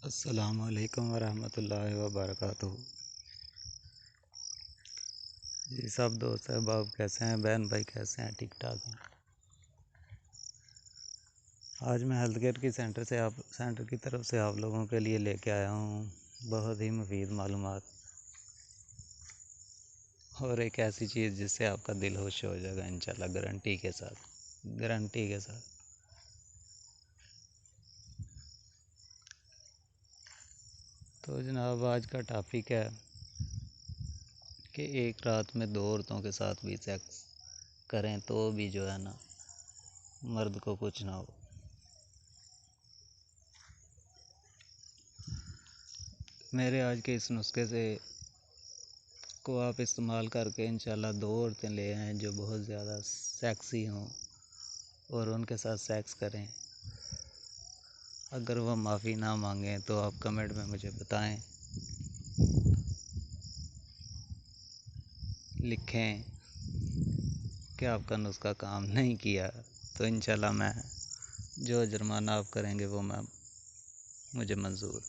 अस्सलामुअलैकुम वरहमतुल्लाहि वबरकातुहू। जी सब दोस्त अहबाब कैसे हैं, बहन भाई कैसे हैं, ठीक ठाक हैं। आज मैं हेल्थ केयर की सेंटर की तरफ से आप लोगों के लिए लेके आया हूँ बहुत ही मुफीद मालूमात और एक ऐसी चीज़ जिससे आपका दिल खुश हो जाएगा इंशाल्लाह, गारंटी के साथ। तो जनाब आज का टॉपिक है कि एक रात में दो औरतों के साथ भी सेक्स करें तो भी जो है ना मर्द को कुछ ना हो। मेरे आज के इस नुस्खे से को आप इस्तेमाल करके इंशाल्लाह दो औरतें ले आएँ जो बहुत ज़्यादा सेक्सी हों और उनके साथ सेक्स करें। अगर वह माफ़ी ना मांगें तो आप कमेंट में मुझे बताएं, लिखें कि आपका नुस्खा काम नहीं किया, तो इंशाल्लाह मैं जो जुर्माना आप करेंगे वो मुझे मंजूर।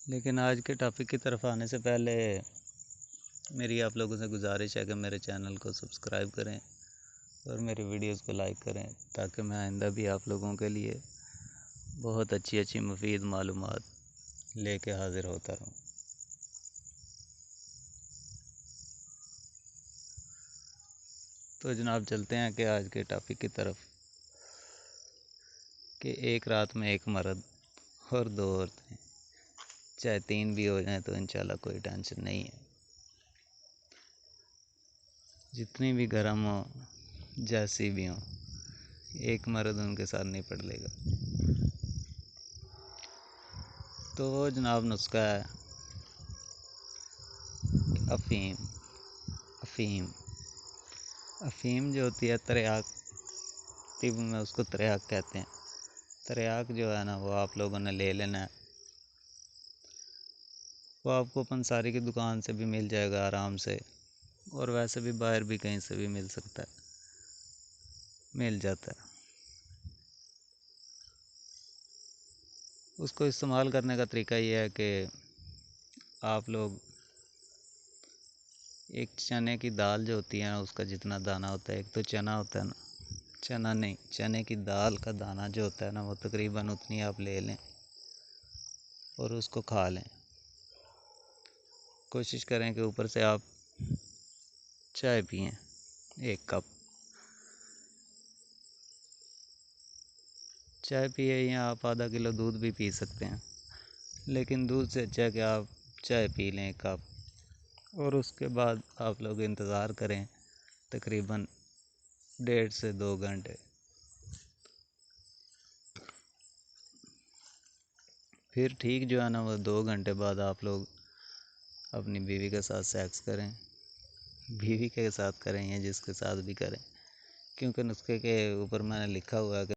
लेकिन आज के टॉपिक की तरफ आने से पहले मेरी आप लोगों से गुजारिश है कि मेरे चैनल को सब्सक्राइब करें और मेरी वीडियोस को लाइक करें, ताकि मैं आइंदा भी आप लोगों के लिए बहुत अच्छी मुफीद मालूमात लेके हाज़िर होता रहूं। तो जनाब चलते हैं कि आज के टॉपिक की तरफ कि एक रात में एक मर्द और दो औरतें, चाहे तीन भी हो जाएं तो इंशाल्लाह कोई टेंशन नहीं है। जितनी भी गर्म हो, जैसी भी हो, एक मर्द उनके साथ नहीं पड़ लेगा। तो वो जनाब नुस्खा है अफ़ीम। अफ़ीम जो होती है त्रियाक, तिब में उसको त्रियाक कहते हैं। त्रियाक जो है ना वो आप लोगों ने ले लेना है। वो आपको पंसारी की दुकान से भी मिल जाएगा आराम से, और वैसे भी बाहर भी कहीं से भी मिल जाता है। उसको इस्तेमाल करने का तरीका ये है कि आप लोग एक चने की दाल जो होती है ना, उसका जितना दाना होता है, एक तो चना होता है ना, चने की दाल का दाना जो होता है ना, वो तकरीबन उतनी आप ले लें और उसको खा लें। कोशिश करें कि ऊपर से आप चाय पिएं 1 कप चाय पिए, या आप आधा किलो दूध भी पी सकते हैं, लेकिन दूध से अच्छा है कि आप चाय पी लें 1 कप। और उसके बाद आप लोग इंतज़ार करें तकरीबन 1.5 से 2 घंटे। फिर ठीक जो है ना वो 2 घंटे बाद आप लोग अपनी बीवी के साथ सेक्स करें। बीवी के साथ करें या जिसके साथ भी करें, क्योंकि नुस्खे के ऊपर मैंने लिखा हुआ है कि